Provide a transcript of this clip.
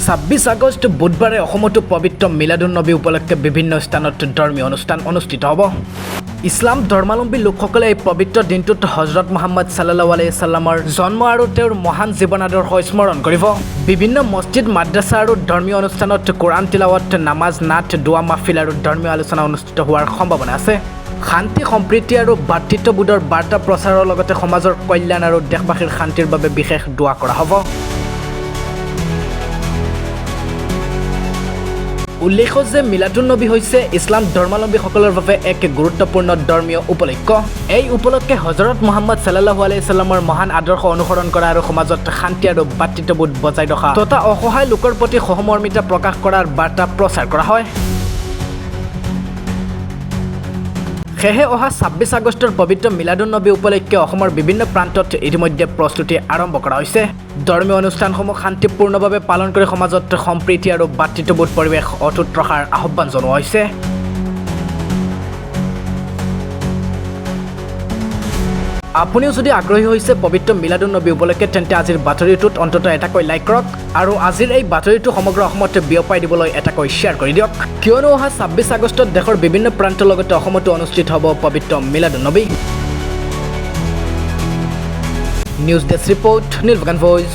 26 আগষ্ট বুধবাৰে অসমতো পবিত্ৰ মিলাদুন নবী উপলক্ষে বিভিন্ন স্থানত ধৰ্মীয় অনুষ্ঠান অনুষ্ঠিত হ'ব। ইছলাম ধৰ্মাৱলম্বী লোকসকলে এই পবিত্ৰ দিনটোত হজৰত মুহাম্মদ সাল্লাল্লাহু আলাইহি সাল্লামৰ জন্ম আৰু তেওঁৰ মহান জীৱন আদৰ্শ স্মৰণ কৰিব। বিভিন্ন মছজিদ, মাদ্ৰাছা আৰু ধৰ্মীয় অনুষ্ঠানত কোৰাণ তিলাৱত, নামাজ, নাট, দোৱা মাহফিল আৰু ধৰ্মীয় আলোচনা অনুষ্ঠিত হোৱাৰ সম্ভাৱনা আছে। শান্তি, সম্প্ৰীতি আৰু ভাতৃত্ববোধৰ বাৰ্তা প্ৰচাৰৰ লগতে সমাজৰ কল্যাণ আৰু দেশবাসীৰ শান্তিৰ বাবে বিশেষ দোৱা কৰা হ'ব। উল্লেখ্য যে মিলাদুন নবী হৈছে ইছলাম ধৰ্মাৱলম্বীসকলৰ বাবে এক গুৰুত্বপূৰ্ণ ধৰ্মীয় উপলক্ষ। এই উপলক্ষে হজৰত মুহাম্মদ সাল্লাল্লাহু আলাইহি সাল্লামৰ মহান আদৰ্শ অনুসৰণ কৰা আৰু সমাজত শান্তি আৰু ভাতৃত্ববোধ বজাই ৰখা তথা অসহায় লোকৰ প্ৰতি সহমৰ্মিতা প্ৰকাশ কৰাৰ বাৰ্তা প্ৰচাৰ কৰা হয়। সেয়েহে অহা 26 আগষ্টৰ পবিত্ৰ মিলাদুন নবী উপলক্ষে অসমৰ বিভিন্ন প্ৰান্তত ইতিমধ্যে প্ৰস্তুতি আৰম্ভ কৰা হৈছে। ধৰ্মীয় অনুষ্ঠানসমূহ শান্তিপূৰ্ণভাৱে পালন কৰি সমাজত সম্প্ৰীতি আৰু ভাতৃত্ববোধ পৰিৱেশ অটুট ৰখাৰ আহ্বান জনোৱা হৈছে। আপুনিও যদি আগ্ৰহী হৈছে পবিত্ৰ মিলাদুন নবী উপলক্ষে, তেন্তে আজিৰ বাতৰিটোত অন্ততঃ এটাকৈ লাইক কৰক আৰু আজিৰ এই বাতৰিটো সমগ্ৰ অসমত বিয়পাই দিবলৈ এটাকৈ শ্বেয়াৰ কৰি দিয়ক, কিয়নো অহা 26 আগষ্টত দেশৰ বিভিন্ন প্ৰান্তৰ লগতে অসমতো অনুষ্ঠিত হ'ব পবিত্ৰ Miladun Nabi. News desk report, Nilbagan voice.